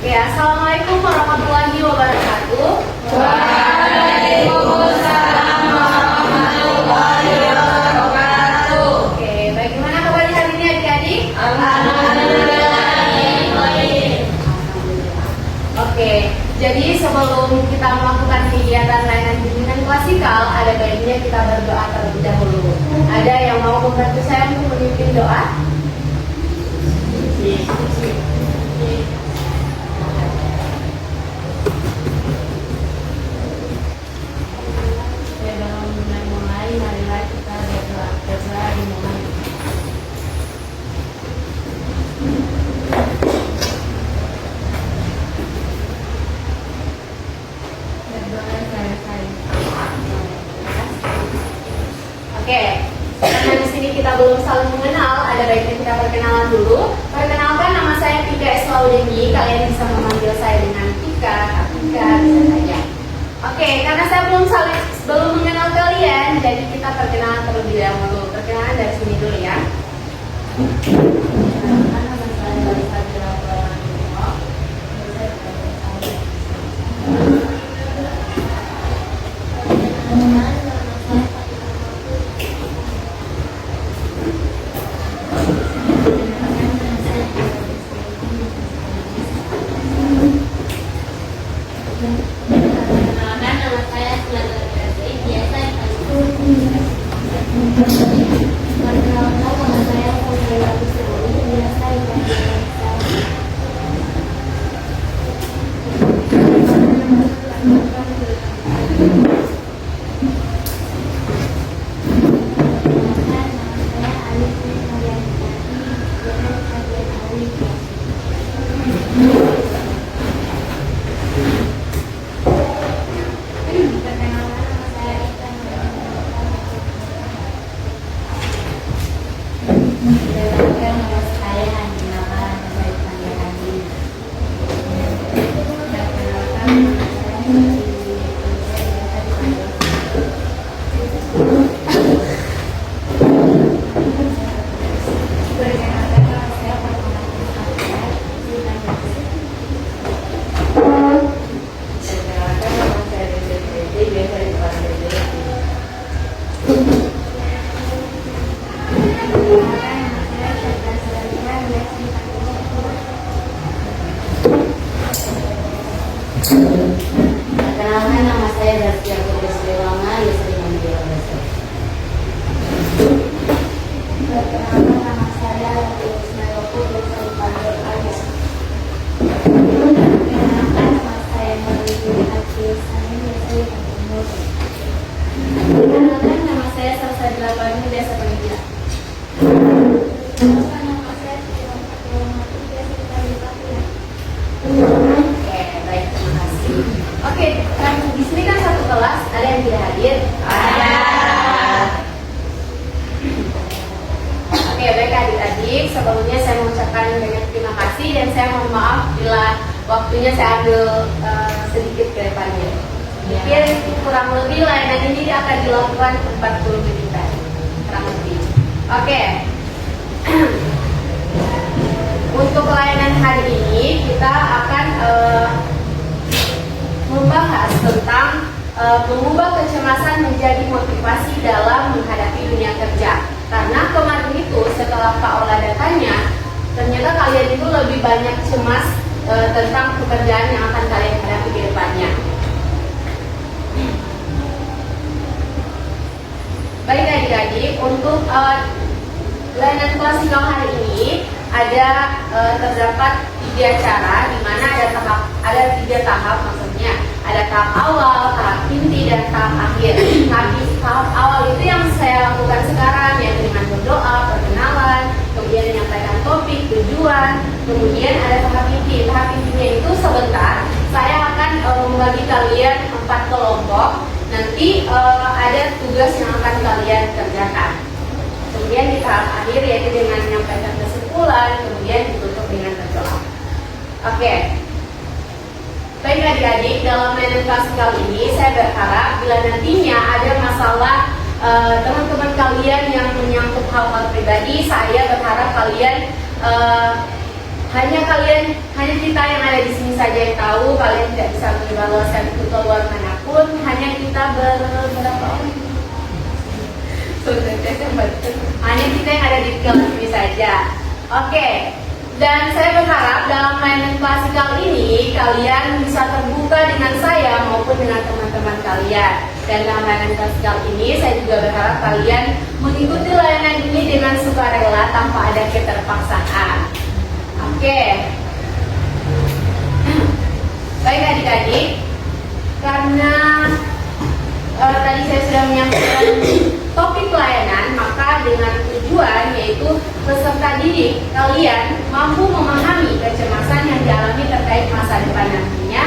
Oke, assalamualaikum warahmatullahi wabarakatuh. Waalaikumsalam warahmatullahi wabarakatuh. Oke, bagaimana kabarnya hari ini adik-adik? Alhamdulillah. Oke, jadi sebelum kita melakukan kegiatan layanan bimbingan klasikal, ada baiknya kita berdoa terlebih dahulu. Ada yang mau membantu saya untuk memimpin doa? Sebelum mulai, marilah kita berdoa dimulai. Berdoa saya. Oke, karena di sini kita belum saling mengenal, ada baiknya kita perkenalan dulu. Perkenalkan, nama saya Tika Eslaudengi. Kalian bisa memanggil saya dengan Tika, Tika, bisa saja. Oke, karena saya belum mengenal kalian, jadi kita perkenalan terlebih dahulu. Perkenalan dari sini dulu ya. Nama saya Lisa Jelawanto. Perkenalkan, nama saya Selada Grace, biasa dipanggil. Perkenalkan, nama saya Putri Abdul, biasa dipanggil Lisa. Perkenalkan, nama saya Dede, biasa dipanggil Dede. Perkenalkan, nama saya Zaskia Putri Sriwanga, biasa dipanggil Rasa. Perkenalkan, nama saya Ismailku, biasa dipanggil Ayah. Perkenalkan, nama saya Maulidi Hati Sani, biasa dipanggil Nur. Perkenalkan, nama saya Salsa Delapan, biasa panggil. Perkenalkan, nama saya Sriwanga Fatimah, biasa dipanggil Fatimah. Oke, baik, terima kasih. Oke, kan di sini kan satu kelas, ada yang tidak hadir? Ada. Oke, baik adik-adik. Sebelumnya saya mengucapkan banyak terima kasih dan saya mohon maaf bila waktunya saya ambil sedikit ke depannya. Mungkin kurang lebih layanan ini akan dilakukan 40 menitan, kurang lebih. Oke. Untuk layanan hari ini kita akan membahas tentang mengubah kecemasan menjadi motivasi dalam menghadapi dunia kerja. Karena kemarin itu setelah Kak Ola datanya, ternyata kalian itu lebih banyak cemas tentang pekerjaan yang akan kalian hadapi di depannya. Baik adik-adik, untuk layanan klasikal hari ini terdapat 3 cara, di mana ada 3 tahap maksudnya. Ada tahap awal, tahap inti, dan tahap akhir. Tahap awal itu yang saya lakukan sekarang, yaitu dengan berdoa, perkenalan, kemudian menyampaikan topik, tujuan, kemudian ada tahap inti. Tahap intinya itu sebentar, saya akan membagi kalian 4 kelompok. Nanti ada tugas yang akan kalian kerjakan. Kemudian di tahap akhir yaitu dengan menyampaikan kesimpulan, kemudian ditutup dengan berdoa. Oke. Baik adik-adik, dalam layanan klasikal ini saya berharap bila nantinya ada masalah teman-teman kalian yang menyangkut hal-hal pribadi, saya berharap kalian hanya kita yang ada di sini saja yang tahu. Kalian tidak bisa mengevaluasi itu keluar manapun. Hanya kita berapa orang? Hanya kita yang ada di kelas ini saja. Oke. Dan saya berharap dalam layanan klasikal ini kalian bisa terbuka dengan saya maupun dengan teman-teman kalian. Dan dalam layanan klasikal ini saya juga berharap kalian mengikuti layanan ini dengan sukarela tanpa ada keterpaksaan. Oke. Baik adik-adik, karena tadi saya sudah menyampaikan topik pelayanan, maka dengan tujuan yaitu peserta didik kalian mampu memahami kecemasan yang dialami terkait masa depan nantinya,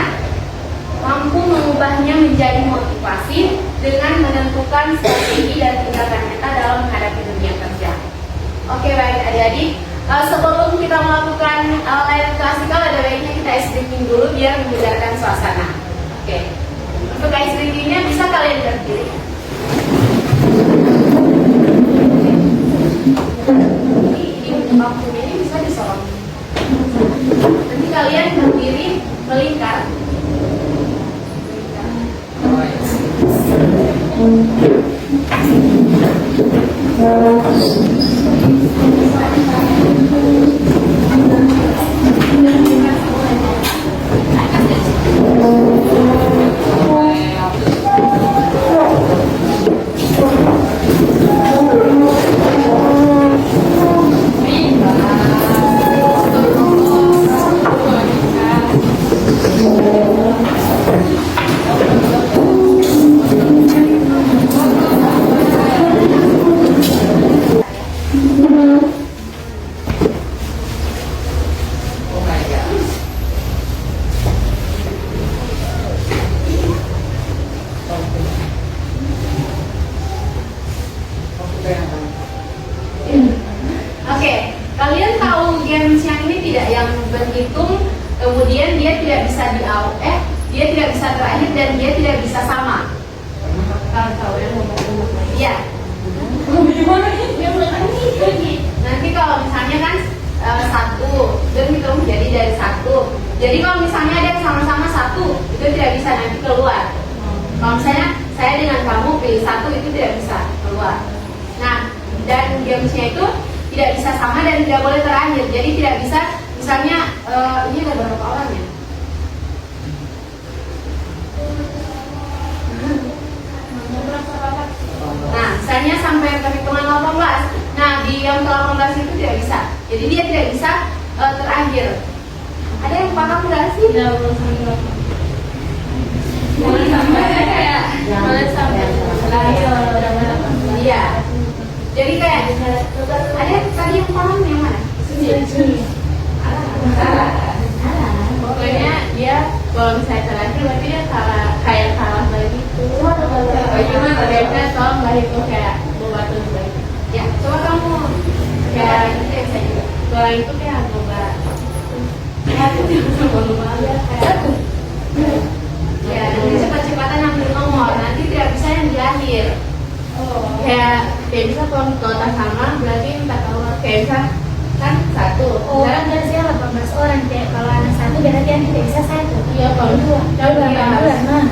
mampu mengubahnya menjadi motivasi dengan menentukan strategi dan tindakan nyata dalam menghadapi dunia kerja. Oke, baik adik-adik, sebelum kita melakukan layanan klasikal ada baiknya kita ice drinking dulu biar menyegarkan suasana. Oke, untuk ice drinkingnya bisa kalian berdiri. Waktunya ini bisa disorot. Nanti kalian berdiri melingkar. Oke, kalian tahu games yang ini tidak, yang berhitung kemudian dia tidak bisa dia tidak bisa terakhir dan dia tidak bisa sama. Kalian tahu yang ngomong iya. Gimana nih? Nanti kalau misalnya kan satu, berhitung jadi dari satu. Jadi kalau misalnya ada sama-sama satu, itu tidak bisa nanti keluar. Kalau misalnya saya dengan kamu pilih satu, itu tidak bisa keluar. Nah, dan gamesnya itu tidak bisa sama dan tidak boleh terakhir. Jadi tidak bisa, misalnya ini ada berapa orang ya? Nah, misalnya sampai perhitungan 18. Nah, di yang ke-18 itu tidak bisa. Jadi dia tidak bisa terakhir. Ada yang paham nggak sih? Boleh sampai kayak iya. Jadi kayak ada tadi yang paham yang mana? Pokoknya dia kalau misalnya terakhir berarti dia kalah lagi itu. Bagaimana? Biasanya tolong lah itu kayak buat lebih baik. Ya, coba kamu kayak itu ya saya juga. Kalau itu kayak coba. Aku tidak lupa ya kayak satu. Ya, nanti cepat-cepatan ambil nomor. Nanti tidak bisa yang di akhir. Kayak bisa kalau kota sama berarti 4 orang. Kayak bisa kan satu. Sekarang kan saya 18 orang. Kayak kalau anak satu berarti yang tidak bisa satu. Iya, kalau dua. Kalau dua.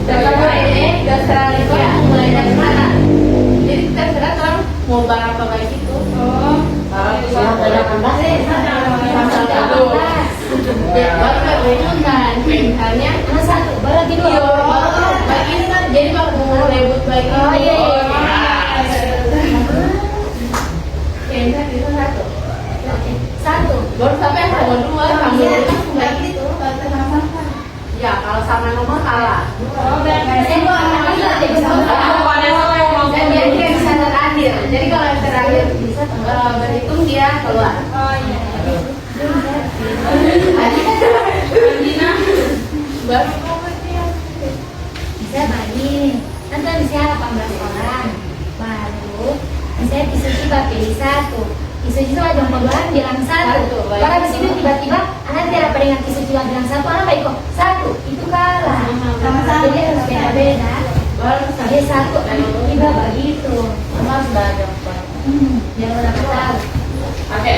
Terserah itu mulai dari mana. Jadi terserah orang mau berapa baik itu. Misalnya satu, bagi dua. bagi ini kan jadi waktu mau rebut bagi. Oh iya. Kayak itu satu. Satu. Baru sampai yang nomor dua kamu Bagi itu. ya kalau sama nomor kalah. Dan dia tidak bisa terakhir. Jadi kalau yang terakhir bisa berhitung dia keluar. Oh iya. Baru Bisa bagi. Nanti misalnya 18 orang. Baru misalnya Kisuci pilih satu. Kisuci itu ada orang bilang satu. Kalau di sini tiba-tiba anak tidak apa dengan Kisuci bilang satu, anak baik kok satu. Itu kalah. Sama-sama jadi harus beda-beda. baru Dia satu tiba begitu. sama sudah ada. Dia udah tahu. Oke.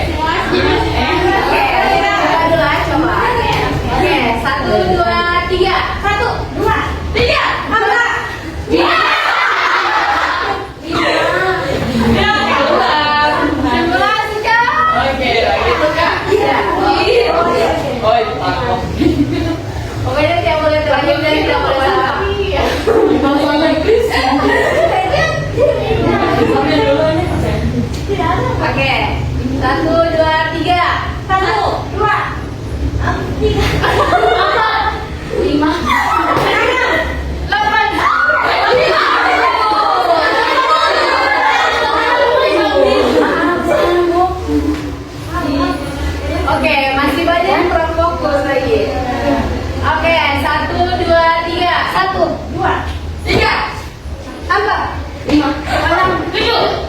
Pokoknya tidak boleh terakhir dan tidak boleh salah. Oke, 1, 2, 3. 1, 2, 3, 4, 5, 8. Oke, masih banyak kurang fokus lagi. Oke, 1, 2, 3. 1, 2, 3, 4, 5, 6, 7.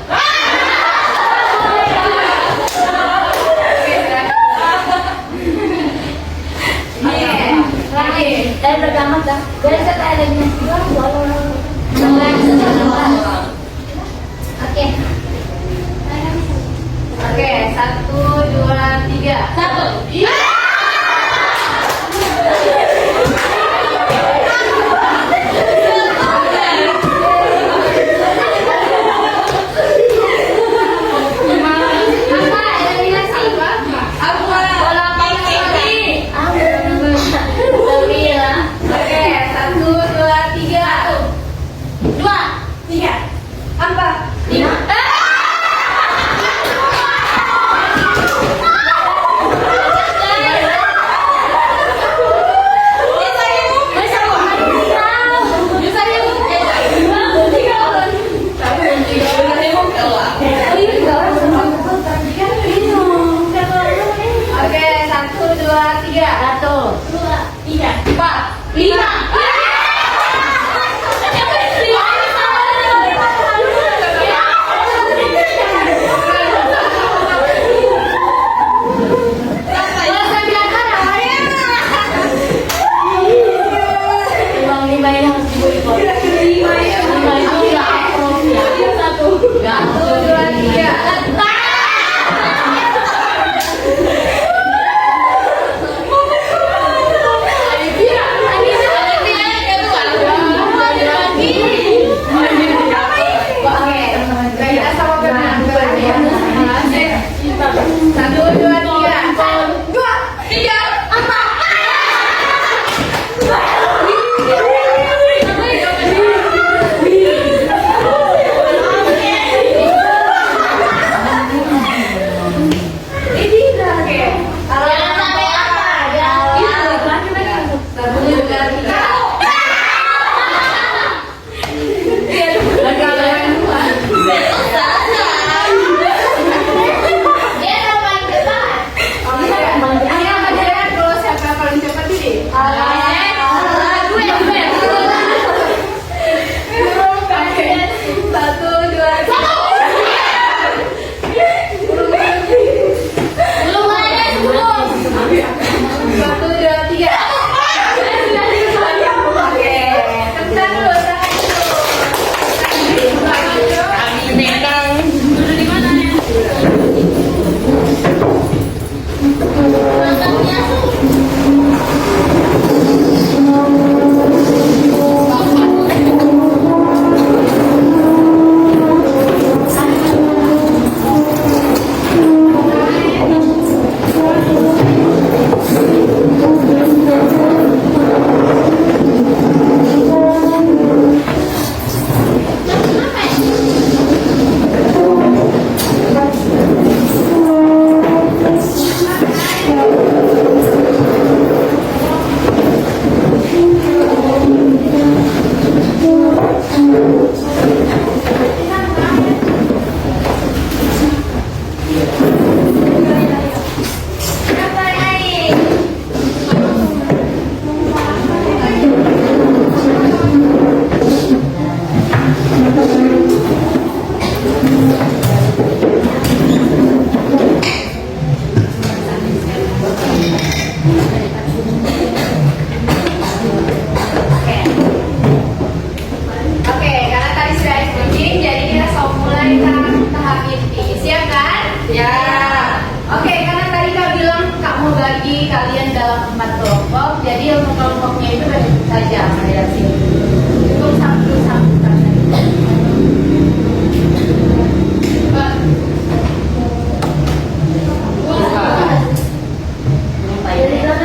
Saya bergambar dah. Jadi saya ada lagi nasi goreng. Oke. Oke, 1, 2, 3. 1.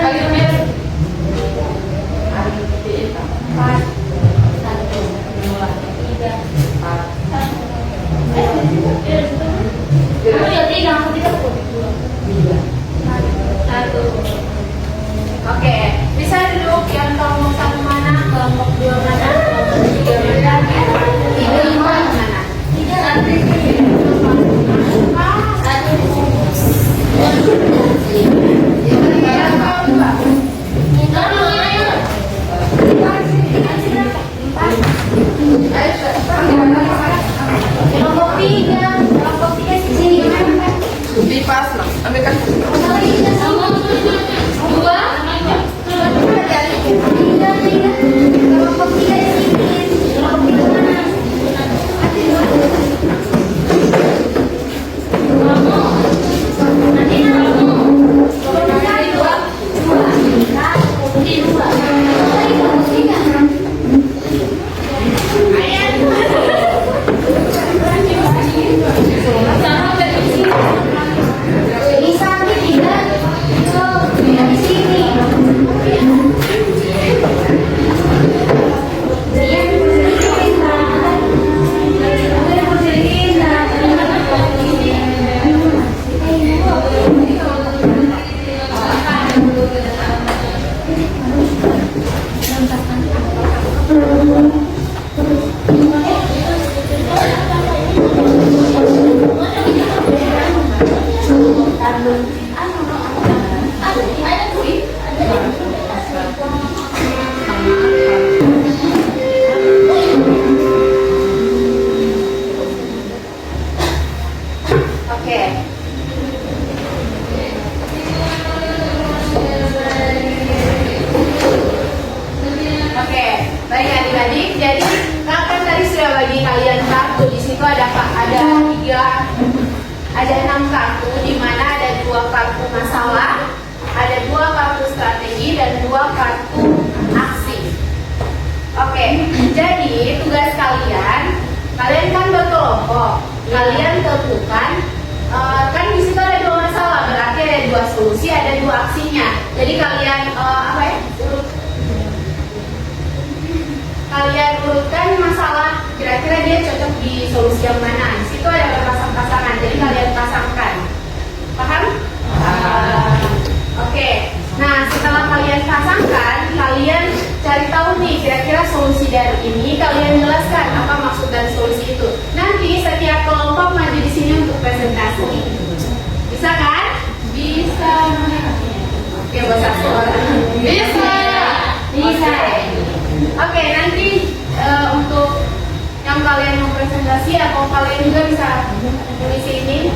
Ayo Bisa duduk yang kelompok 1 mana, kelompok 2 mana, kelompok 3 mana, 3 mana. Kelompok 3 sini. Di pas lah, ambil kan. Baik adik-adik, jadi kakak tadi sudah bagi kalian kartu. Di situ ada 6 kartu, di mana ada 2 kartu masalah, ada 2 kartu strategi dan 2 kartu aksi. Oke, jadi tugas kalian kan berkelompok, kalian tentukan. Kan di situ ada 2 masalah, berarti ada 2 solusi, ada 2 aksinya. Jadi kalian kalian urutkan masalah, kira-kira dia cocok di solusi yang mana. Di situ ada berpasang-pasangan, jadi kalian pasangkan. Paham? Oke. Nah, setelah kalian pasangkan, kalian cari tahu nih kira-kira solusi dari ini. Kalian jelaskan apa maksud dan solusi itu. Nanti setiap kelompok maju di sini untuk presentasi. Bisa kan? Bisa. Oke, buat 1 orang. Bisa. Bisa. Oke, nanti untuk yang kalian mau presentasi atau kalian juga bisa tulis ini.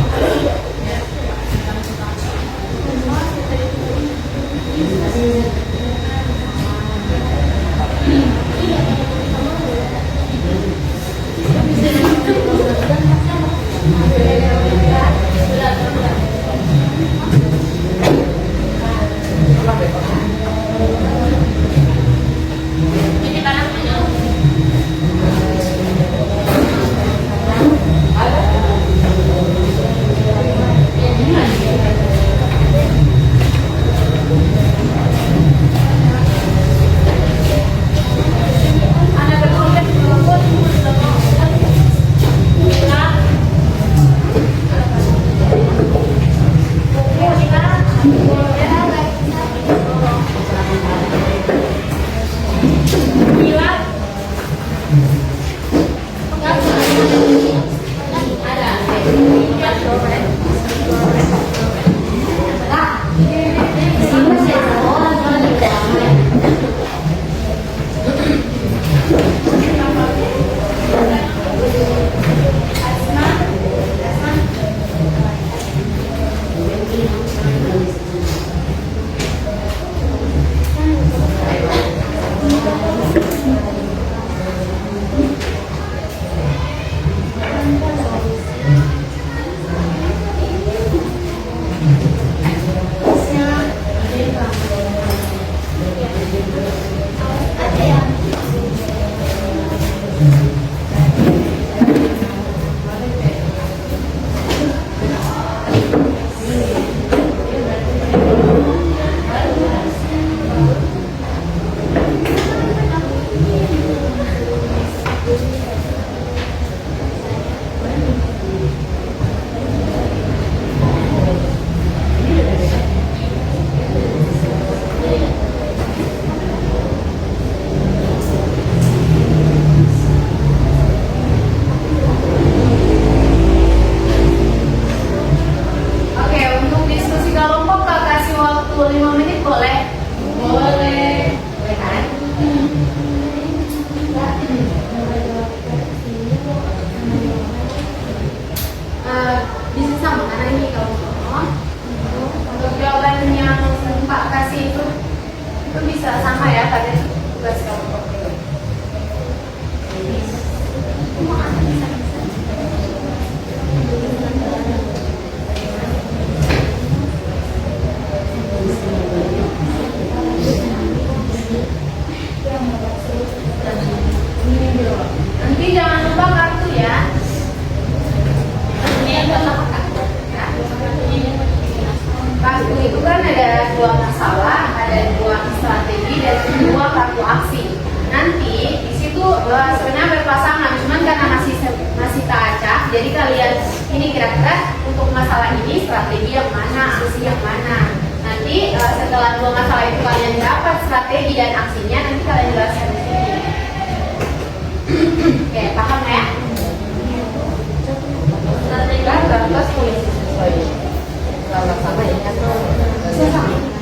ada 2 strategi dan 2 kartu aksi. Nanti di situ sebenarnya berpasangan, cuman karena masih teracak, jadi kalian ini kira-kira untuk masalah ini strategi yang mana, aksi yang mana. Nanti setelah 2 masalah itu kalian dapat strategi dan aksinya, nanti kalian jelaskan di sini. Oke, paham ya? Kan kertas tulis sesuai kalau sama ini atau Sama. Sama.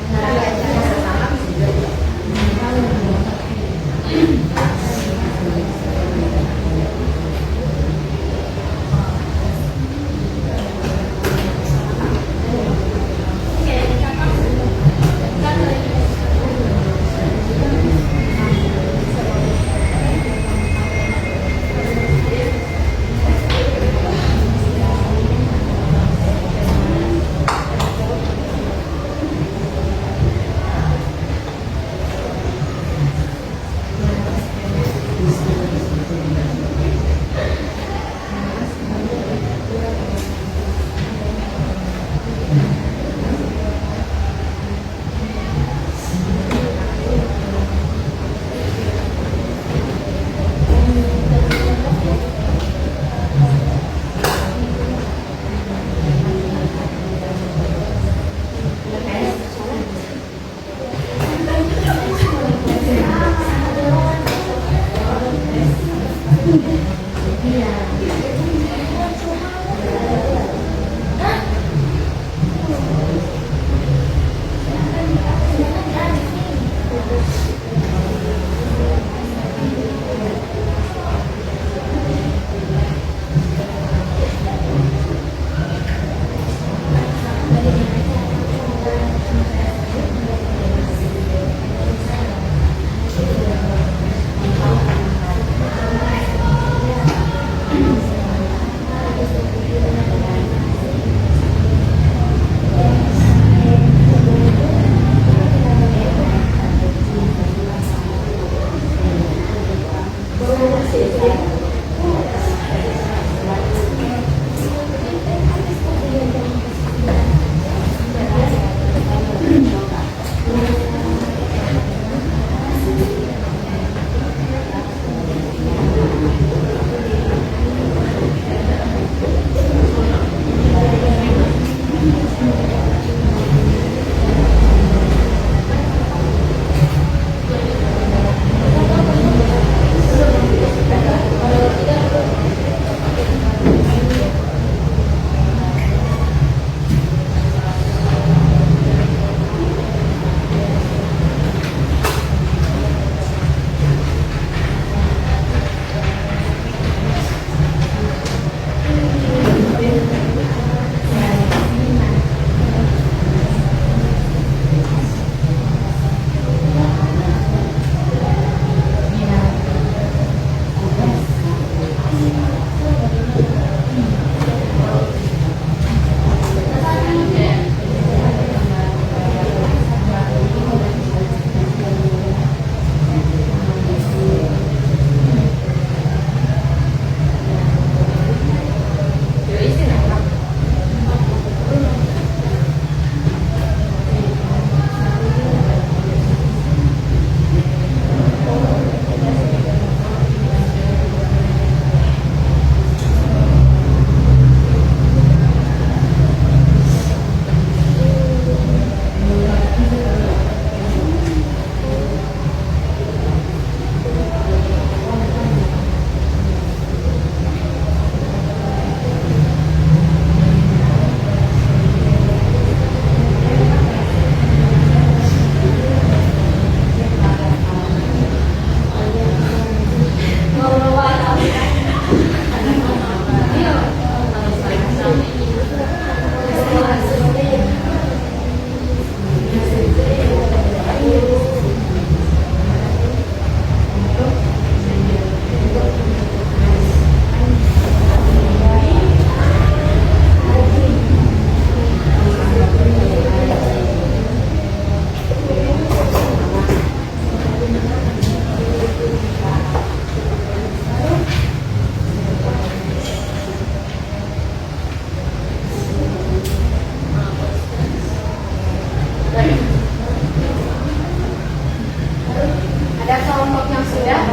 Ada kelompok yang sudah?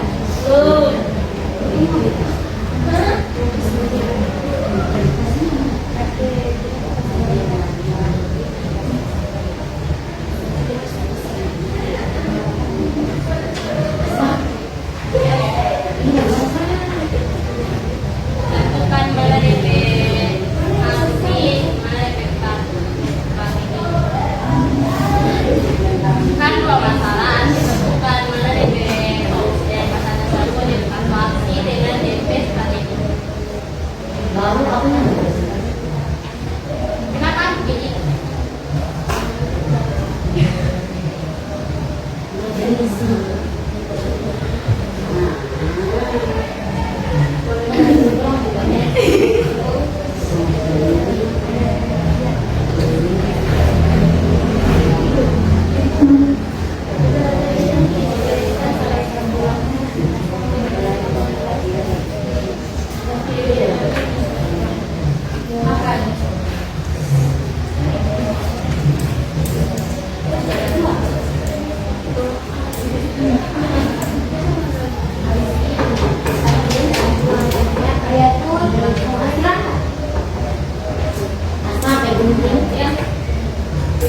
Tentukan mana DP asli, mana DP kan dua masalah, tentukan mana DP dan masalah satu DP kalkulasi dengan DP strategi. Lalu apa yang Kenapa begini?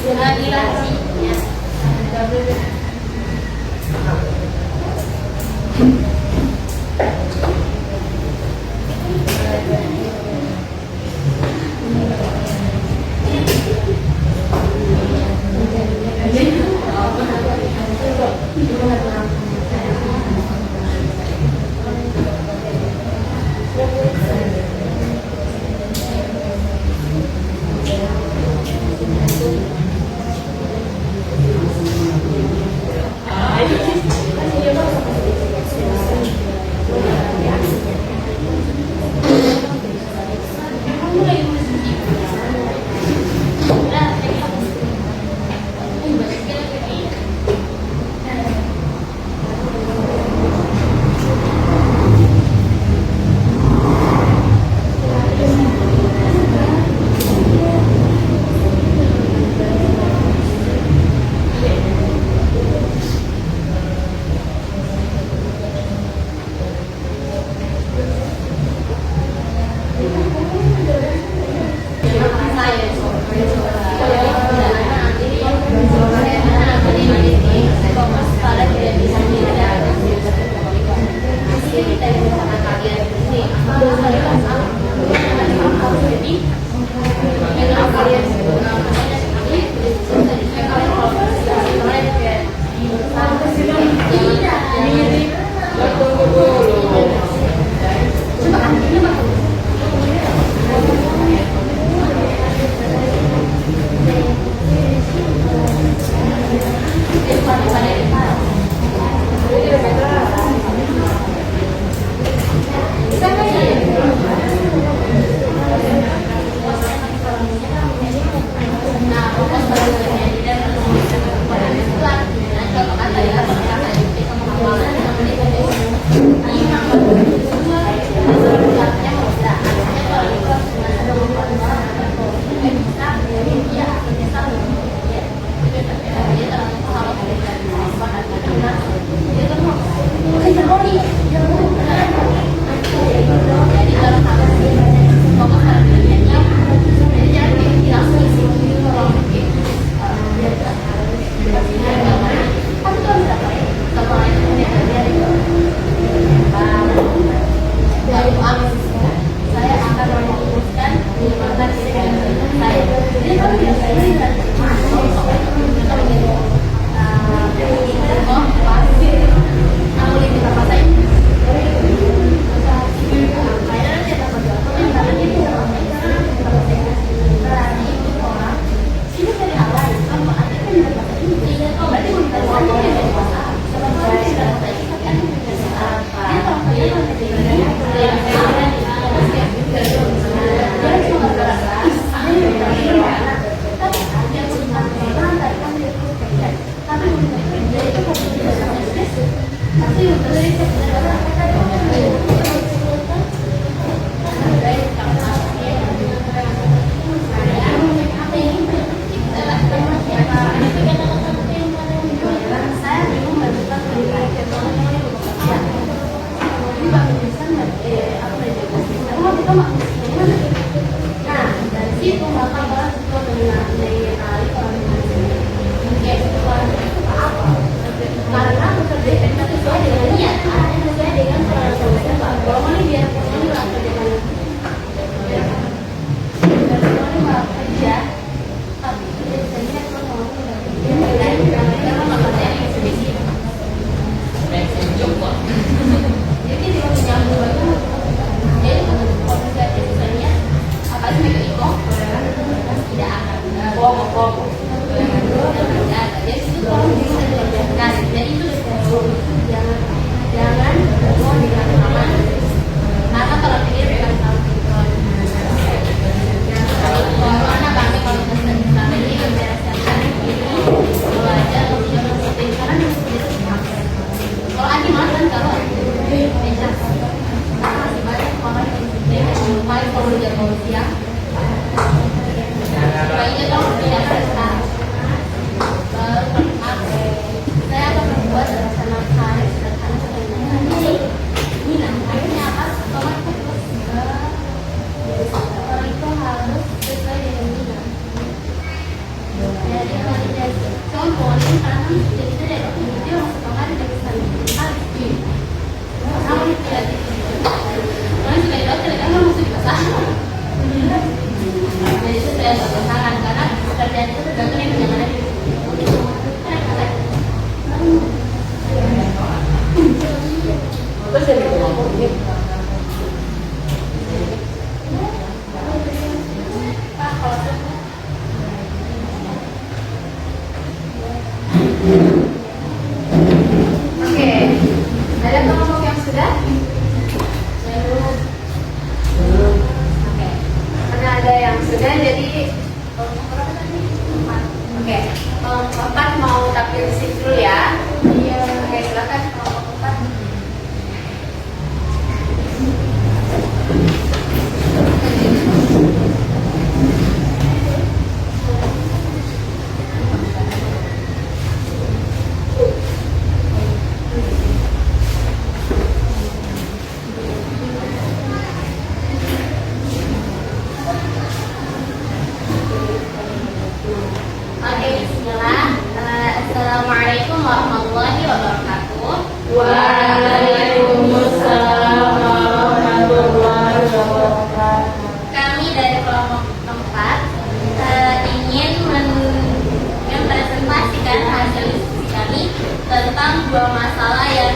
Relasi ya. Saya bingung menentukan pendidikan Assalamualaikum warahmatullahi wabarakatuh. Waalaikumsalam warahmatullahi wabarakatuh. Kami dari kelompok 4 ingin mempresentasikan hasil diskusi kami tentang dua masalah yang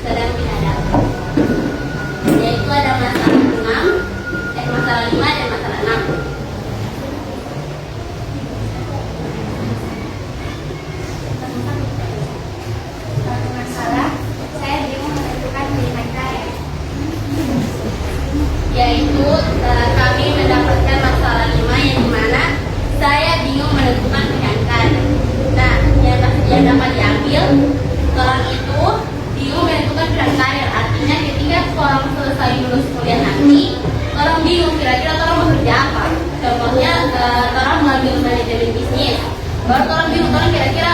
sedang dihadapi, yaitu ada masalah 5 dan masalah 6. Masalah, saya bingung menentukan pilihan saya. Yaitu kami mendapatkan masalah 5 yang dimana saya bingung menentukan pilihan karir. Nah, yang dapat diambil, orang itu bingung menentukan pilihan karir. Artinya ketika orang selesai lulus kuliah nanti, orang bingung kira-kira orang mau kerja apa. Contohnya orang mengambil manajemen bisnis, baru orang bingung orang kira-kira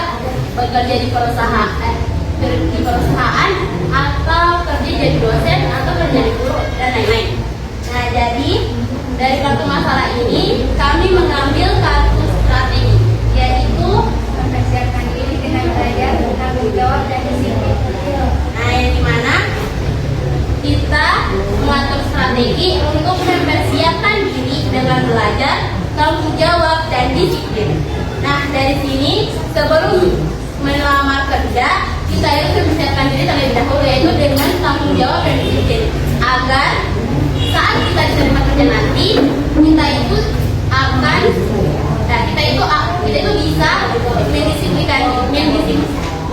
bekerja di perusahaan atau kerja jadi dosen atau kerja jadi guru dan lain-lain. Nah, jadi dari kartu masalah ini kami mengambil kartu strategi, yaitu Mempersiapkan diri dengan belajar, tanggung jawab, dan disiplin. nah yang dimana kita mengatur strategi untuk mempersiapkan diri dengan belajar, tanggung jawab, dan disiplin. Nah, dari sini sebelum melamar kerja, kita harus mempersiapkan diri terlebih dahulu, yaitu dengan tanggung jawab dan disiplin, agar saat kita diterima kerja nanti, kita itu bisa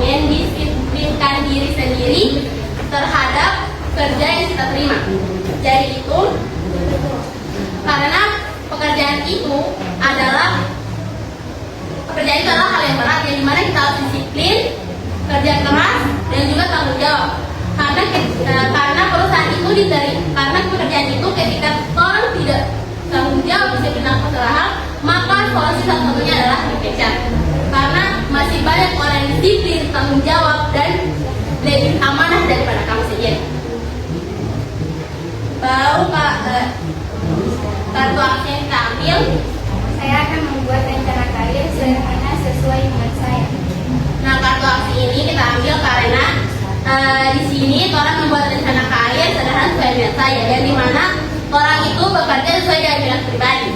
mendisiplinkan diri sendiri terhadap kerja yang kita terima. Jadi itu karena pekerjaan itu adalah hal yang berat, yang dimana kita harus disiplin, kerja keras, dan juga tanggung jawab. Karena perusahaan itu karena pekerjaan itu ketika orang tidak tanggung jawab disiplin dalam suatu hal, maka solusi satu-satunya adalah dipecat. Karena masih banyak orang yang disiplin, tanggung jawab, dan lebih amanah daripada kamu sendiri. Baru kartu aksi yang kita ambil, Saya akan membuat rencana karir sederhana sesuai dengan saya. nah kartu aksi ini kita ambil karena di sini orang membuat rencana karir sederhana sesuai dengan saya, yang dimana orang itu bekerja sesuai dengan minat pribadi,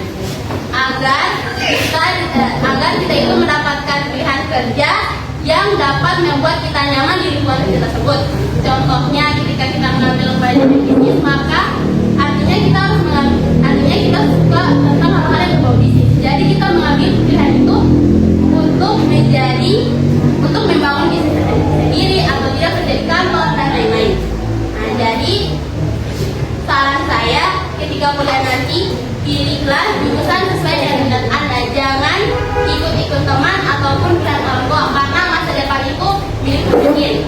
agar kita itu mendapatkan pilihan kerja yang dapat membuat kita nyaman di lingkungan kerja tersebut. Contohnya ketika kita mengambil manajemen bisnis, maka artinya kita suka tentang hal-hal yang berbau bisnis. Jadi kita mengambil pilihan itu untuk membangun bisnis sendiri atau tidak kerja di kantor dan lain-lain. Nah, jadi saran saya ketika kuliah nanti, pilihlah jurusan sesuai dengan minat Anda. Jangan ikut-ikut teman ataupun pilihan orang tua, karena masa depan itu milik sendiri.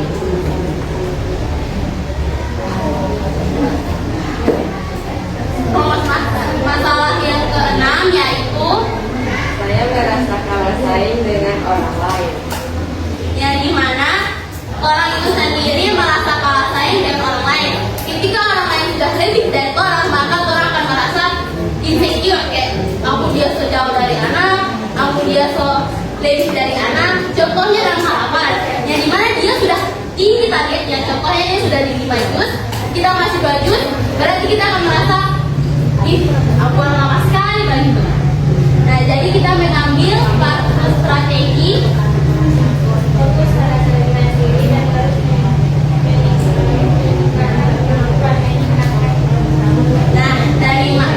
Masalah yang keenam yaitu Saya merasa kalah saing dengan orang lain. yang dimana orang itu sendiri merasa kalah saing dengan orang lain. Ketika orang lain sudah lebih dari orang, maka orang akan merasa insecure, kayak aku dia so jauh dari anak, aku dia so lebih dari anak. Contohnya dalam hal apa? Yang dimana dia sudah tinggi targetnya, contohnya dia sudah di 5 juz, kita masih 2 juz, berarti kita akan merasa aku lama sekali begitu. Nah, jadi kita mengambil kartu strategi, Fokus pada kelebihan diri dan harus nah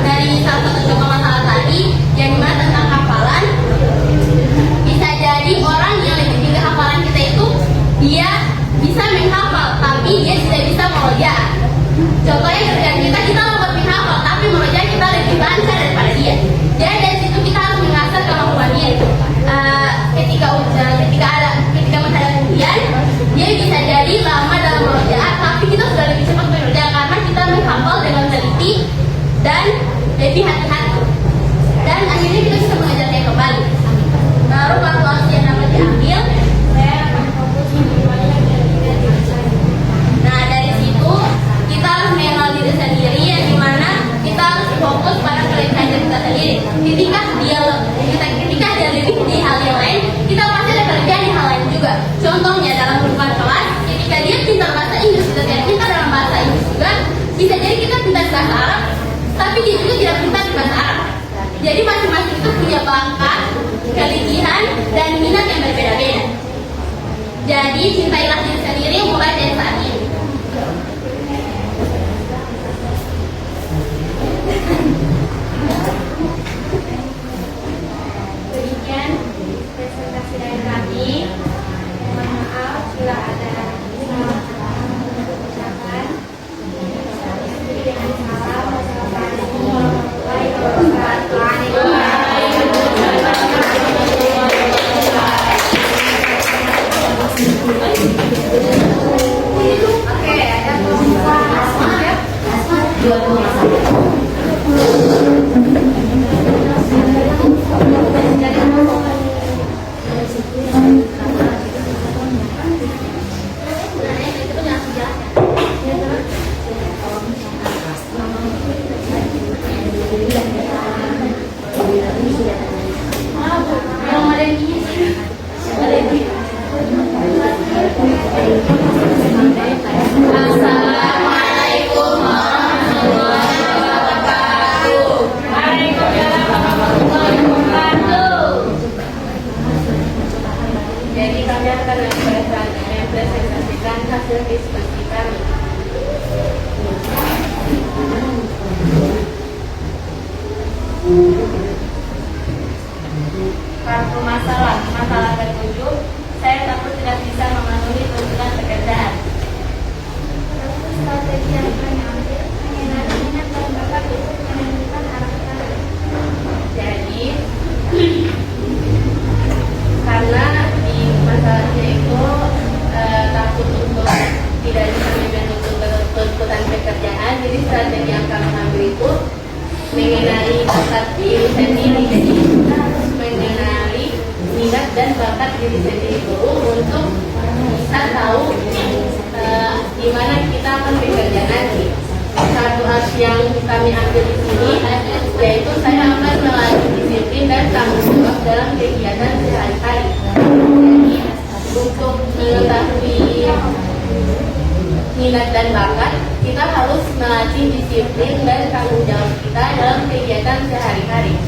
dari salah satu contoh masalah tadi yang dimana tentang hafalan, bisa jadi orang yang lebih tinggi hafalan Jadi cintailah diri sendiri mulai dari saat ini. Demikian presentasi dari kami. Mohon maaf bila ada salah ucapan. Dengan salam, wassalamualaikum warahmatullahi wabarakatuh. Oke, ada pembukaan ya. Assalamualaikum warahmatullahi wabarakatuh. Waalaikumsalam warahmatullahi wabarakatuh. Jadi kami akan mempresentasikan hasil diskusi kami. Kartu masalah ketujuh, saya takut tidak bisa memenuhi tuntutan pekerjaan. Strategi yang kami ambil mengenai minat dan bakat untuk menentukan arah karir. Jadi karena di masalahnya itu takut untuk tidak bisa memenuhi tuntutan pekerjaan, jadi strategi yang kami ambil itu mengenali bakat diri sendiri. Jadi kita harus mengenali minat dan bakat diri sendiri dulu untuk bisa tahu di mana kita akan bekerja nanti. Satu hal yang kami ambil di sini yaitu saya akan melatih disiplin dan tanggung jawab dalam kegiatan sehari-hari. Jadi untuk mengetahui minat dan bakat, kita harus melatih disiplin dan tanggung jawab kita dalam kegiatan sehari-hari.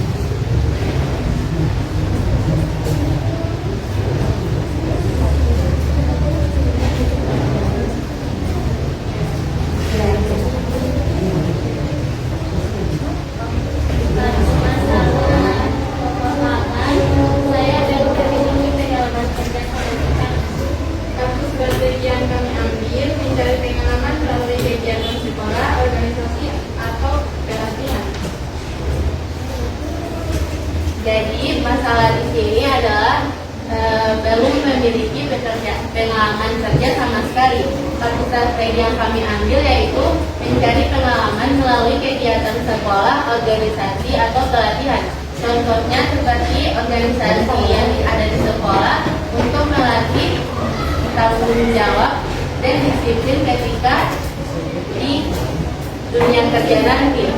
Strategi yang kami ambil mencari pengalaman melalui kegiatan sekolah, organisasi, atau pelatihan. Jadi masalah di sini adalah belum memiliki pengalaman kerja sama sekali. Satu strategi yang kami ambil yaitu mencari pengalaman melalui kegiatan sekolah, organisasi, atau pelatihan. Contohnya seperti organisasi yang ada di sekolah untuk melatih tanggung jawab dan disiplin ketika di dunia kerja nanti.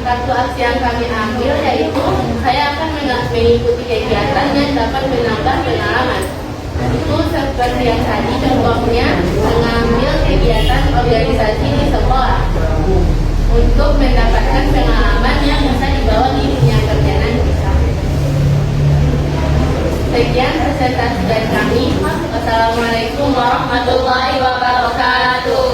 Satu aksi yang kami ambil yaitu saya akan mengikuti kegiatan dan dapat menambah pengalaman. Itu seperti yang tadi contohnya mengambil kegiatan organisasi di sekolah untuk mendapatkan pengalaman yang bisa dibawa di dunia kerja nanti. Sekian presentasi dari kami. Wassalamualaikum warahmatullahi wabarakatuh.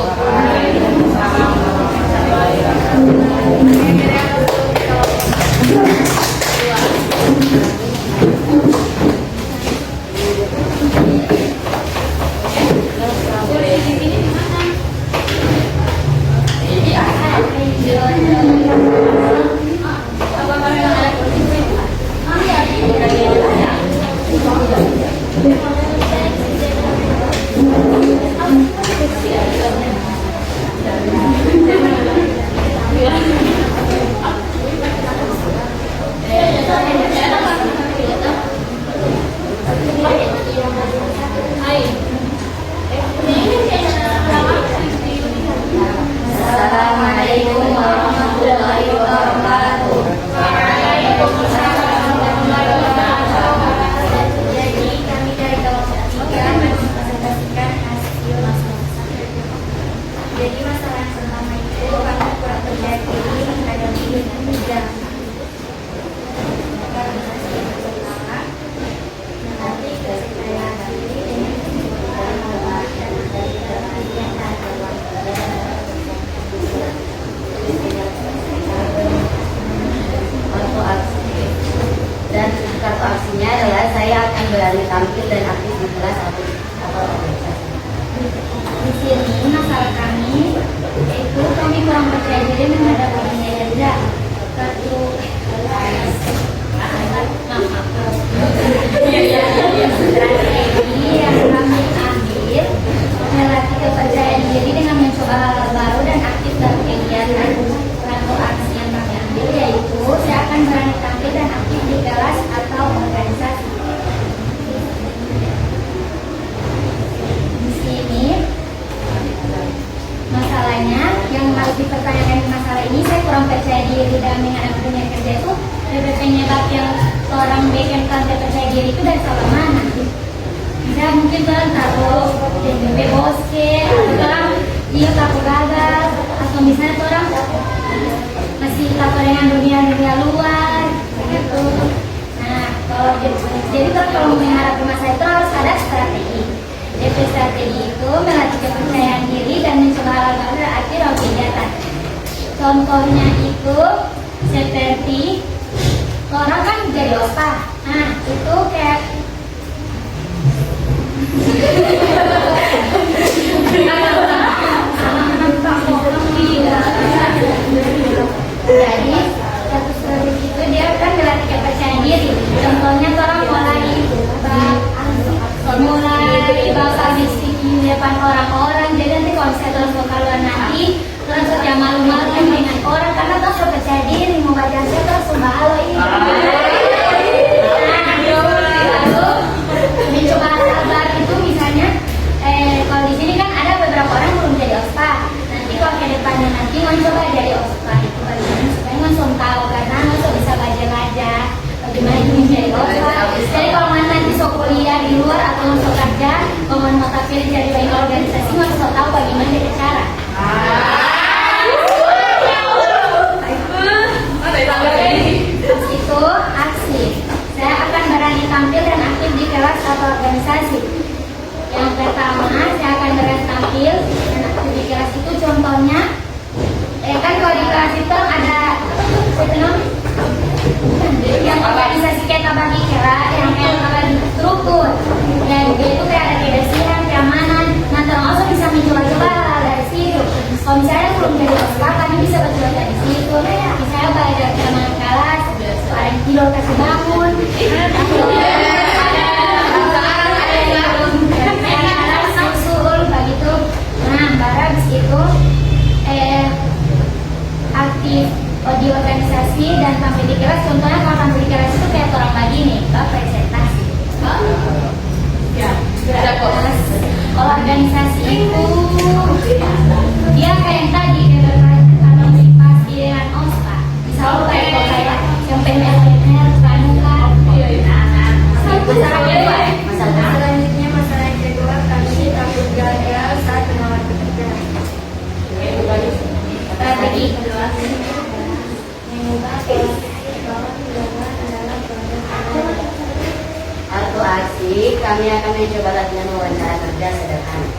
yang harus dipertanyakan di masalah ini, saya kurang percaya diri dalam menghadapi dunia kerja itu. Penyebab yang seorang bikin kan percaya diri itu dari salah mana? Bisa mungkin orang taruh DP boske, atau orang dia takut gagal, atau misalnya orang masih takut dengan dunia luar, gitu. Nah, jadi kalau menghadapi masalah itu harus ada strategi. DP strategi itu melatih kepercayaan diri dan mencoba hal baru berarti dalam kegiatan. Contohnya itu seperti orang kan jadi OSPA. Nah, itu kayak jadi satu strategi itu dia kan melatih kepercayaan diri. Contohnya orang mulai bakal bisik di depan orang-orang. Jadi nanti kalau saya terus keluar nanti terus ya malu-malu dengan orang karena terus percaya diri mau baca saya terus sembahalo ini. Lalu mencoba sabar itu misalnya kalau di sini kan ada beberapa orang belum jadi OSPA. Nanti kalau ke depannya nanti mau coba jadi OSPA itu bagaimana supaya langsung tahu karena langsung bisa baca bagaimana itu menjadi OSPA. Jadi kalau nanti sok kuliah di luar atau sok kerja, kalau mau tapi jadi bagian organisasi harus tahu bagaimana dia cara. Itu aksi. Saya akan berani tampil dan aktif di kelas atau organisasi. Yang pertama, saya akan berani tampil dan aktif di kelas itu contohnya, kan kalau di kelas itu ada yang organisasi kita bagi kelas, yang kita bagi struktur, dan itu kayak ada kebersihan, keamanan. Nanti langsung bisa mencoba-coba dari situ. Kalau misalnya belum jadi OSPA, kami bisa mencoba dari situ. Misalnya belajar keamanan kelas, ada kilo kasih bangun, begitu. Nah, baru habis itu aktif di organisasi dan tampil di kelas. Contohnya kalau tampil di kelas itu kayak orang lagi nih, presentasi. Kalau organisasi itu dia kayak yang tadi kalau pas dengan OSPA, misalnya kayak yang PNR, pramuka. Masalah selanjutnya masalah yang kedua kami takut gagal saat menawarkan pekerjaan. Strategi kedua mengubah Atau aksi, kami akan mencoba latihan wawancara kerja sederhana.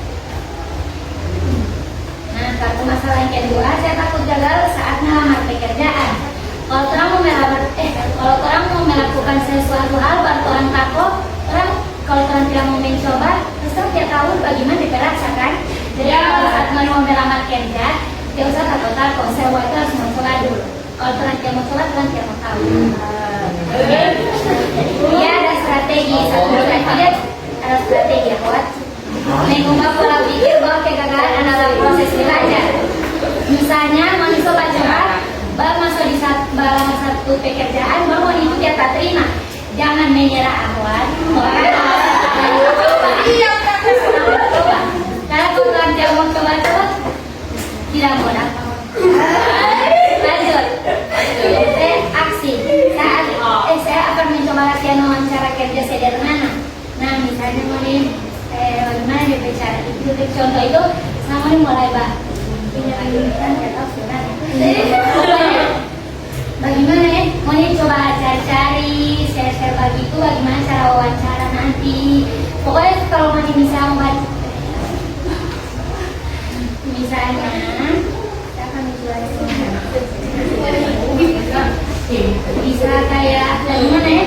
Nah, kartu masalah yang kedua, saya takut gagal saat melamar pekerjaan. Kalau orang mau melakukan sesuatu hal, bantuan takut, kalau orang tidak mau mencoba, terus dia tahu bagaimana diperasakan. Jadi kalau saat mau melamar kerja, dia usah takut-takut, saya itu harus mencoba dulu. Kalau orang tidak mau coba, orang tidak mau tahu. Dia ada strategi, ada strategi buat mengubah pola pikir bahwa kegagalan adalah proses belajar. Misalnya, manusia coba masuk di satu pekerjaan, baru itu dia tak terima. Jangan menyerah awal. Karena kalau orang tidak mau coba-coba, tidak mau dapat. Lanjut. Aksi. Saya akan mencoba latihan wawancara kerja sederhana. Nah, misalnya mau nih, bagaimana dia bicara itu contoh itu, sama nih mulai kan nggak tahu sebenarnya. Bagaimana ya? Mau nih coba cari-cari, share bagi itu bagaimana cara wawancara nanti. Pokoknya kalau mau bisa membaca, misalnya, saya akan menjelaskan. Bisa kayak bagaimana ya?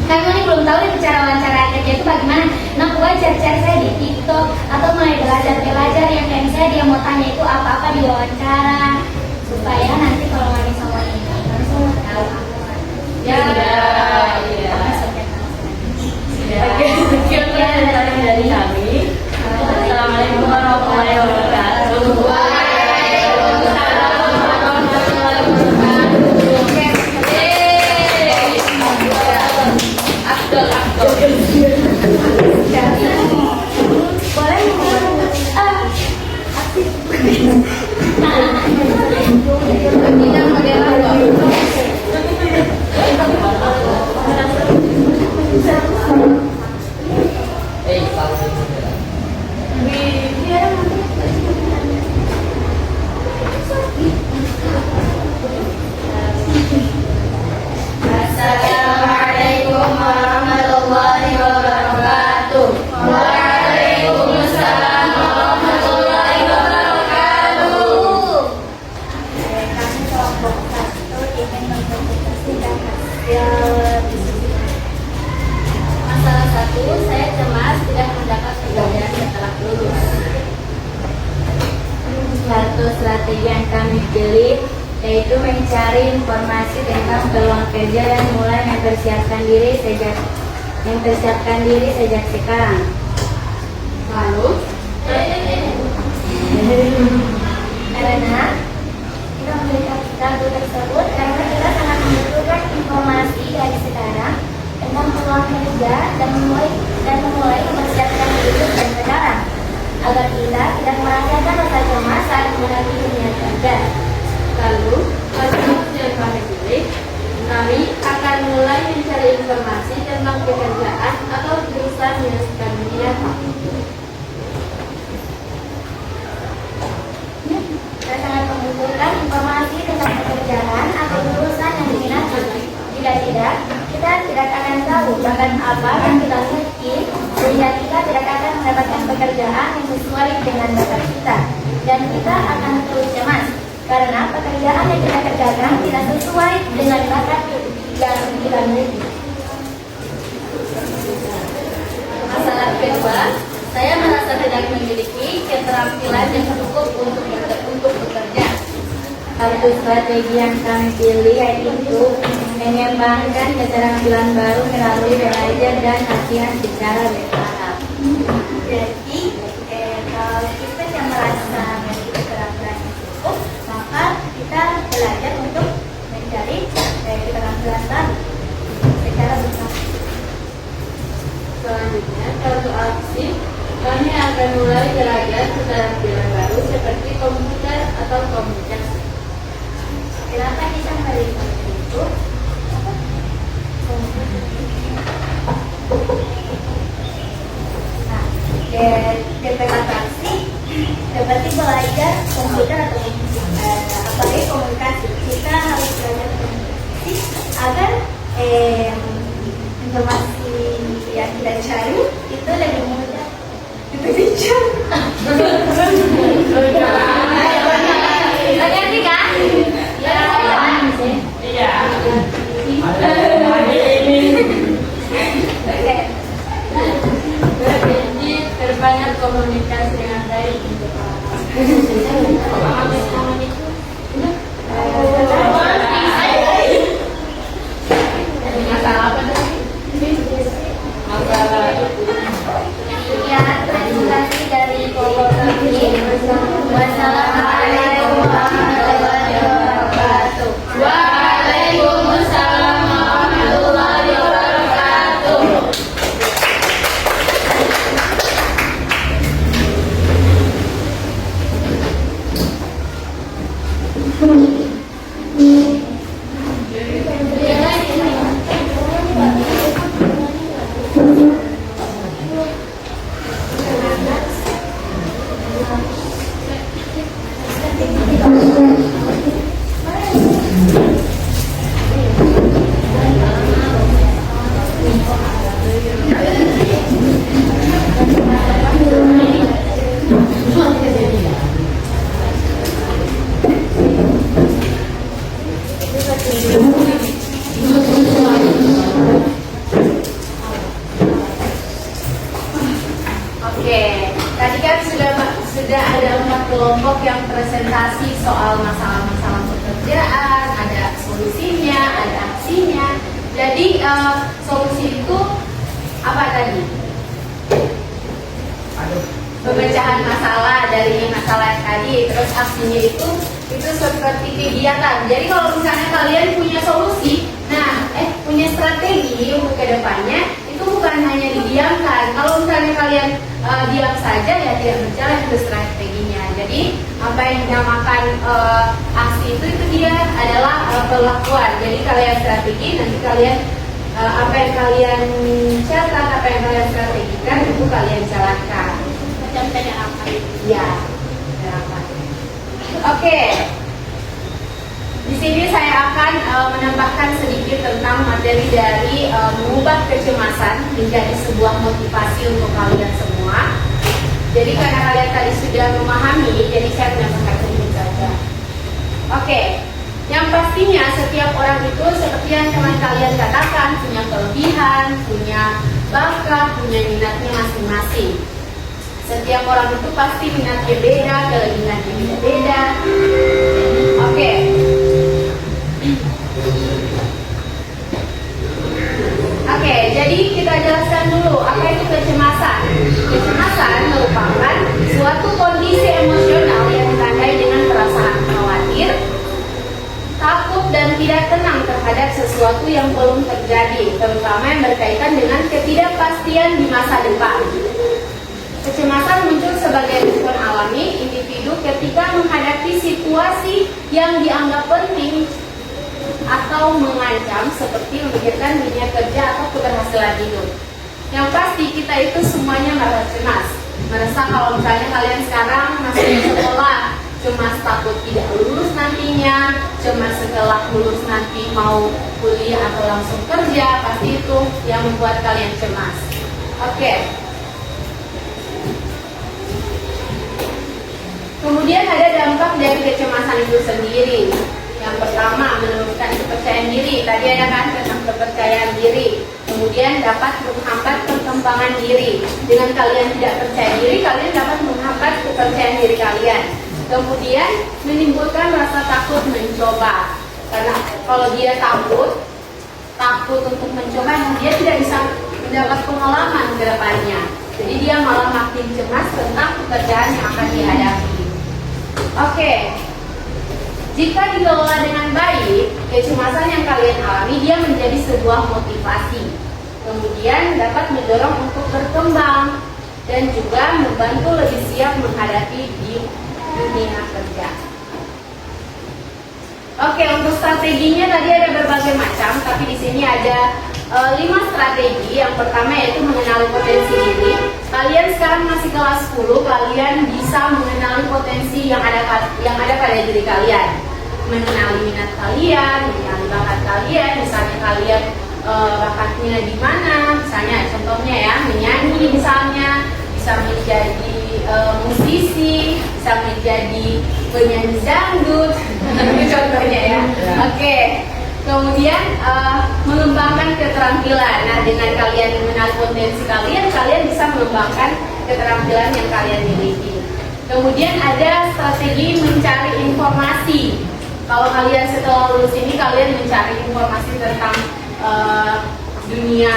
Kamu ini belum tahu nih cara wawancara kerja itu bagaimana. Nah, wajar cari saya di TikTok atau mulai belajar yang kayak misalnya dia mau tanya itu apa-apa di wawancara supaya nanti kalau lagi sama ini langsung tahu apa. Ya, iya. Oke, sekian dari kami. Assalamualaikum warahmatullahi wabarakatuh. Boleh? strategi yang kami pilih yaitu mencari informasi tentang peluang kerja dan mulai mempersiapkan diri sejak sekarang. Lalu, Karena kita memberikan lagu tersebut karena kita sangat membutuhkan informasi dari sekarang tentang peluang kerja dan memulai mempersiapkan diri dari sekarang agar kita tidak merasakan rasa cemas saat menghadapi dunia kerja. lalu strategi yang kami pilih, kami akan mulai mencari informasi tentang pekerjaan atau perusahaan yang sedang datang. Kita sangat membutuhkan informasi tentang pekerjaan atau perusahaan yang diminati. Jika tidak, kita tidak akan tahu bahkan apa yang kita miliki, sehingga kita tidak akan mendapatkan pekerjaan yang sesuai dengan bakat kita, dan kita akan terus cemas karena pekerjaan yang kita kerjakan tidak sesuai dengan bakat yang kita miliki. Masalah kedua, saya merasa tidak memiliki keterampilan yang cukup untuk bekerja. Satu strategi yang kami pilih yaitu mengembangkan keterampilan baru melalui belajar dan latihan secara bertahap. Jadi, kalau kita yang merasa memiliki keterampilan yang cukup, maka kita belajar untuk mencari keterampilan baru secara bertahap. Selanjutnya, kalau aksi, kami akan mulai belajar keterampilan baru seperti komputer atau komunikasi. Kenapa kita memilih itu? Nah, aksi seperti belajar komputer atau apalagi komunikasi. Kita harus belajar komunikasi agar informasi yang kita cari itu lebih mudah diperbincang. Ngerti kan? Iya. Jadi terbanyak komunikasi dengan baik untuk masalah apa tadi? Masalah Sekian presentasi dari Pokok kami. Wassalamualaikum warahmatullahi wabarakatuh. Waalaikumsalam warahmatullahi wabarakatuh. Oke, tadi kan sudah ada 4 kelompok yang presentasi soal masalah-masalah pekerjaan, ada solusinya, ada aksinya. Jadi solusi itu apa tadi? Pemecahan masalah dari masalah yang tadi, terus aksinya itu seperti kegiatan. Jadi kalau misalnya kalian punya solusi, punya strategi untuk kedepannya, itu bukan hanya didiamkan. Kalau misalnya kalian diam saja ya tidak berjalan itu strateginya. Jadi apa yang dinamakan aksi itu dia adalah perlakuan. Jadi kalian strategi, nanti kalian apa yang kalian catat, apa yang kalian strategikan itu kalian jalankan. Macam penerapan. Ya, penerapan. Oke. Di sini saya akan menambahkan sedikit tentang materi dari mengubah kecemasan menjadi sebuah motivasi untuk kalian semua. Jadi karena kalian tadi sudah memahami, jadi saya menambahkan sedikit saja. Oke, yang pastinya setiap orang itu seperti yang teman kalian katakan punya kelebihan, punya bakat, punya minatnya masing-masing. Setiap orang itu pasti minatnya beda, kelebihannya beda-beda. Oke. Oke, jadi kita jelaskan dulu apa itu kecemasan. Kecemasan merupakan suatu kondisi emosional yang ditandai dengan perasaan khawatir, takut dan tidak tenang terhadap sesuatu yang belum terjadi, terutama yang berkaitan dengan ketidakpastian di masa depan. Kecemasan muncul sebagai respon alami individu ketika menghadapi situasi yang dianggap penting atau mengancam, seperti memikirkan dunia kerja atau keberhasilan hidup. Yang pasti kita itu semuanya merasa cemas. Merasa kalau misalnya kalian sekarang masih di sekolah, cemas takut tidak lulus nantinya, cemas setelah lulus nanti mau kuliah atau langsung kerja, pasti itu yang membuat kalian cemas. Oke. Kemudian ada dampak dari kecemasan itu sendiri. Yang pertama, menurunkan kepercayaan diri. Tadi ada kan tentang kepercayaan diri. Kemudian dapat menghambat perkembangan diri. Dengan kalian tidak percaya diri, kalian dapat menghambat kepercayaan diri kalian. Kemudian menimbulkan rasa takut mencoba. Karena kalau dia takut untuk mencoba, dia tidak bisa mendapat pengalaman ke depannya. Jadi dia malah makin cemas tentang pekerjaan yang akan dihadapi. Oke, jika dikelola dengan baik, kecemasan yang kalian alami dia menjadi sebuah motivasi. Kemudian dapat mendorong untuk berkembang dan juga membantu lebih siap menghadapi di dunia kerja. Oke, untuk strateginya tadi ada berbagai macam, tapi di sini ada 5 strategi. Yang pertama yaitu mengenali potensi diri. Kalian sekarang masih kelas 10, kalian bisa mengenali potensi yang ada pada diri kalian. Mengenali minat kalian, mengenali bakat kalian. Misalnya kalian bakatnya di mana? Misalnya contohnya ya, menyanyi misalnya, bisa menjadi musisi, bisa menjadi penyanyi dangdut. Contohnya ya. Oke. Kemudian mengembangkan keterampilan. Nah, dengan kalian mengenal potensi kalian, kalian bisa mengembangkan keterampilan yang kalian miliki. Kemudian ada strategi mencari informasi. Kalau kalian setelah lulus ini, kalian mencari informasi tentang dunia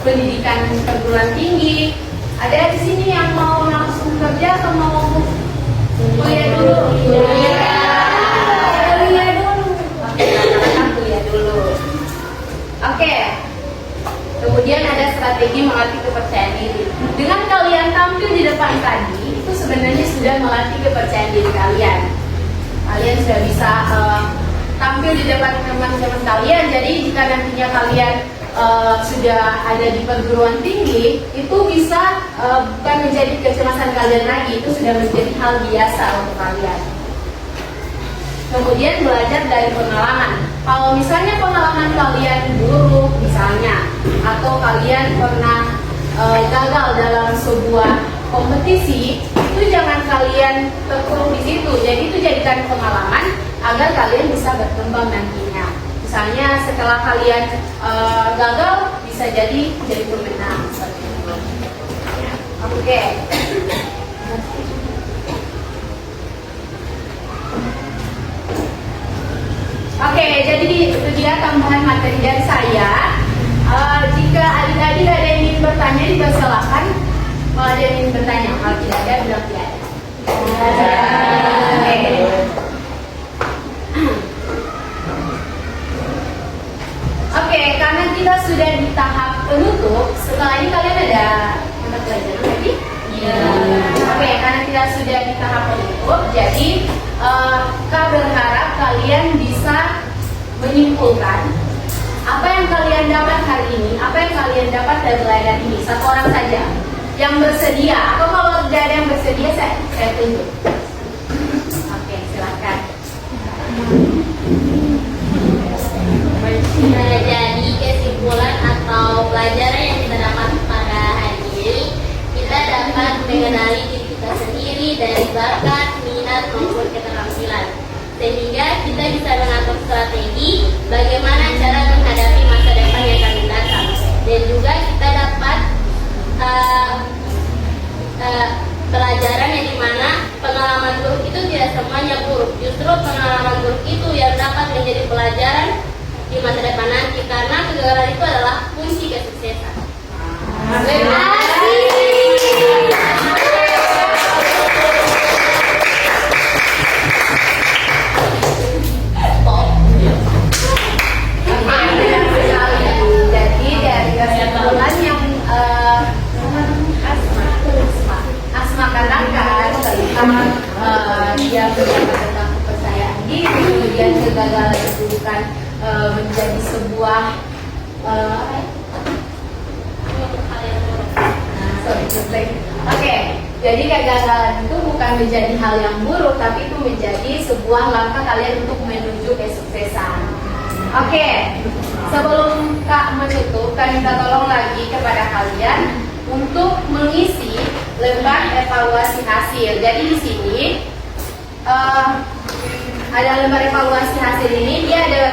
pendidikan perguruan tinggi. Ada di sini yang mau langsung kerja atau mau kuliah dulu? Oke. Kemudian ada strategi melatih kepercayaan diri. Dengan kalian tampil di depan tadi, itu sebenarnya sudah melatih kepercayaan diri kalian. Kalian sudah bisa tampil di depan teman-teman kalian. Jadi jika nantinya kalian sudah ada di perguruan tinggi, itu bisa bukan menjadi kecemasan kalian lagi, itu sudah menjadi hal biasa untuk kalian. Kemudian belajar dari pengalaman. Kalau misalnya pengalaman kalian buruk misalnya, atau kalian pernah gagal dalam sebuah kompetisi, itu jangan kalian terkurung di situ. Jadi itu jadikan pengalaman agar kalian bisa berkembang nantinya. Misalnya setelah kalian gagal, bisa jadi pemenang. Oke. Oke, jadi itu dia tambahan materi dari saya. Jika adik-adik ada yang ingin bertanya, dipersilakan. Kalau ada yang ingin bertanya, kalau tidak ada, bilang tidak ada. Oke, karena kita sudah di tahap penutup, setelah ini kalian ada mata pelajaran lagi? Iya. Oke, karena kita sudah di tahap penutup, jadi Kak berharap kalian bisa menyimpulkan apa yang kalian dapat hari ini, apa yang kalian dapat dari pelajaran ini. Satu orang saja yang bersedia, atau kalau tidak ada yang bersedia, saya tunjuk. Oke, silakan. Nah, jadi kesimpulan atau pelajaran yang kita dapat pada hari ini, kita dapat mengenali diri kita sendiri dari bakat, minat maupun keterampilan, sehingga kita bisa mengatur strategi bagaimana cara menghadapi masa depan yang akan datang. Dan juga kita dapat pelajaran yang dimana pengalaman buruk itu tidak semuanya buruk. Justru pengalaman buruk itu yang dapat menjadi pelajaran di masa depan nanti, karena kegagalan itu adalah kunci kesuksesan. Terima kasih. Jadi dari kesimpulan yang Asma katakan tentang dia belajar tentang kepercayaan diri, kemudian kegagalan itu bukan menjadi sebuah Oke, jadi kegagalan itu bukan menjadi hal yang buruk, tapi itu menjadi sebuah langkah kalian untuk menuju kesuksesan. Oke, sebelum Kak menutup, kami minta tolong lagi kepada kalian untuk mengisi lembar evaluasi hasil. Jadi di sini ada lembar evaluasi hasil ini, dia ada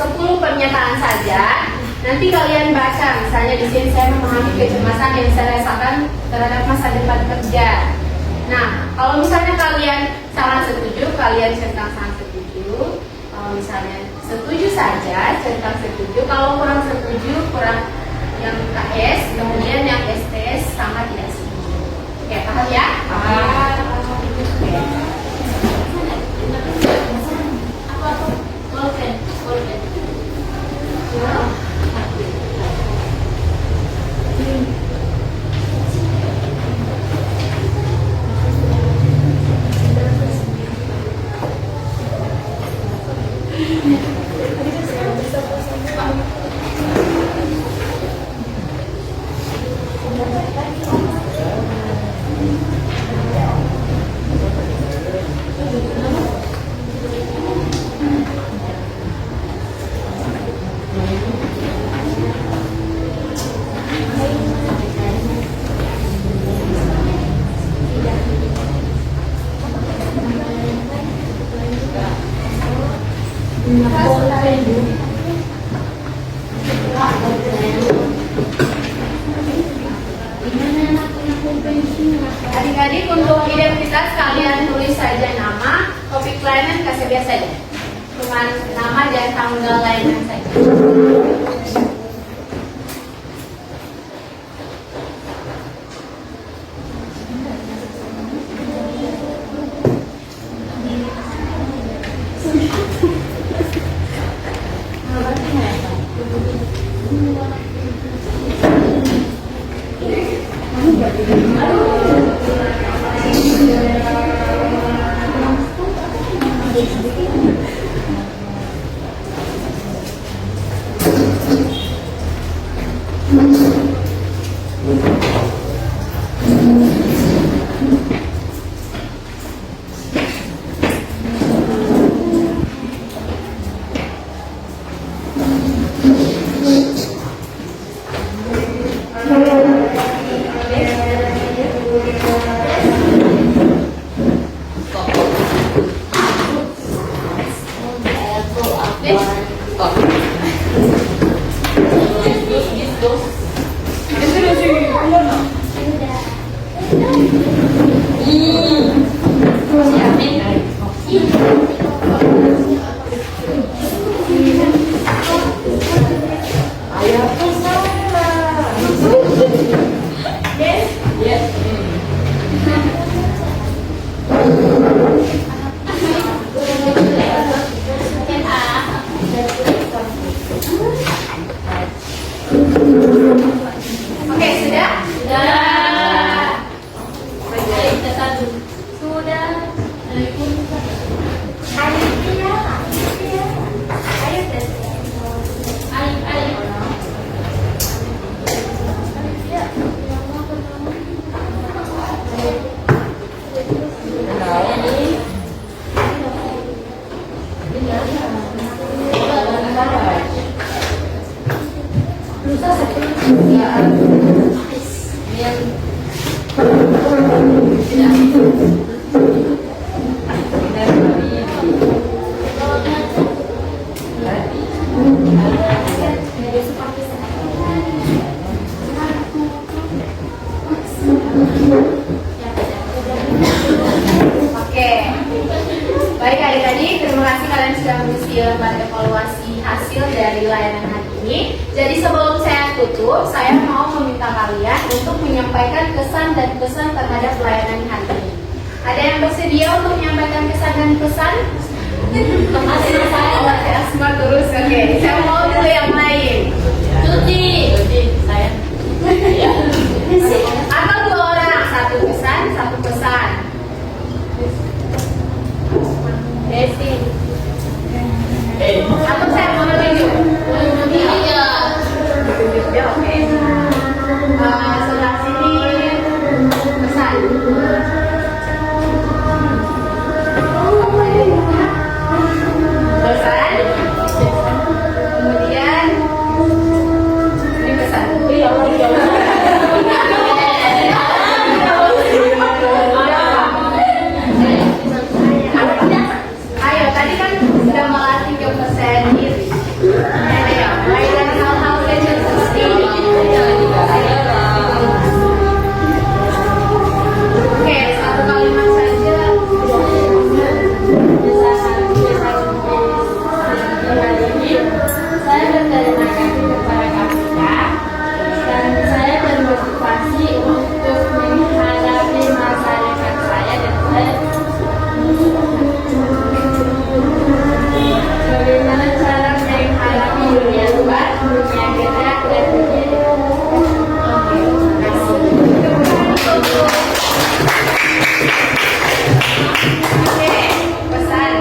10 pernyataan saja. Nanti kalian baca, misalnya di sini saya memahami kecemasan yang saya rasakan terhadap masa depan kerja. Nah, kalau misalnya kalian sangat setuju, kalian centang sangat setuju. Kalau misalnya setuju saja, centang setuju. Kalau kurang setuju, kurang yang KS, kemudian yang STS sangat tidak setuju. Oke, paham ya? Paham. Oke. Adik-adik, untuk identitas kalian tulis saja nama, topik lainnya kasih biasa saja. Cuman nama dan tanggal lainnya saja. Oke, sudah? Sudah. Thank you. Oke. Baik adik-adik, terima kasih kalian sudah mengisi lembar evaluasi hasil dari layanan hari ini. Jadi sebelum saya tutup, saya mau meminta kalian untuk menyampaikan kesan dan pesan terhadap layanan hari ini. Ada yang bersedia untuk menyampaikan kesan dan pesan? Saya asma terus. Oke, saya mau dulu yang lain. Cuti saya. Atau dua orang, satu kesan, satu pesan. Desi. Atau saya mau menunjuk. Iya. Ya, oke. Sebelah sini pesan. Pesan. Kemudian ini pesan. Ayo, tadi kan sudah melatih kepercayaan diri. Ayo, mulai dari hal-hal kecil seperti oke, satu kalimat saja. Saya berterima kasih kepada KPK dan saya termotivasi untuk menghadapi masyarakat saya dan saya bagaimana cara menghadapi dunia luar, dunia gerak dan dunia Oke, pesan.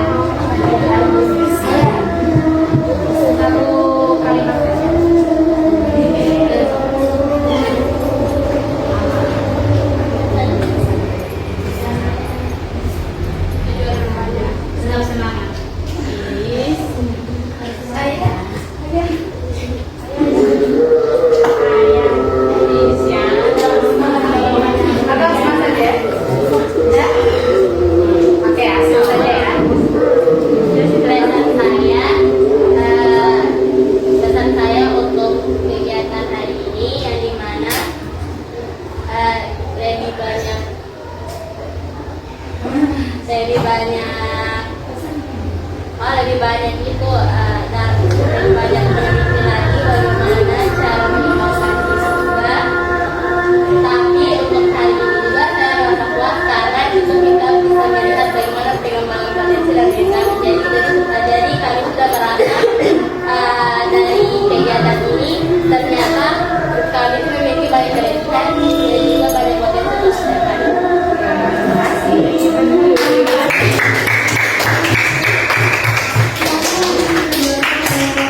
satu kalimat saja. Senang semangat. Atau asma saja? Ya? Oke, asma saja ya. Pesan saya untuk kegiatan hari ini yang dimana lebih banyak itu dan lebih banyak meneliti lagi bagaimana cara mengimbangkan juga. Tapi untuk hari ini juga saya merasa puas karena itu kita bisa melihat bagaimana pengembangan potensi dan kita jadi kami sudah merasa dari kegiatan ini ternyata kami memiliki banyak kelebihan dan juga banyak potensi untuk depan.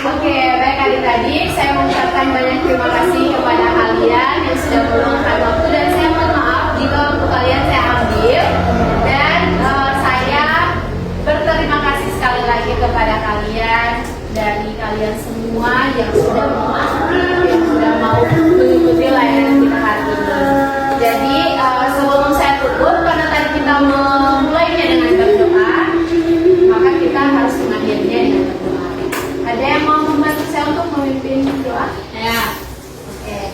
Oke, baik adik-adik, saya mengucapkan banyak terima kasih kepada kalian yang sudah meluangkan waktu dan saya mohon maaf jika waktu kalian saya ambil dan saya berterima kasih sekali lagi kepada kalian dari kalian semua yang sudah mau aktif, yang sudah mau mengikuti layanan kita hari ini. Jadi sebelum saya tutup, karena tadi kita memulainya dengan berdoa, maka kita harus mengakhirinya dengan berdoa. Ada yang mau membantu saya untuk memimpin doa? Ya. Oke.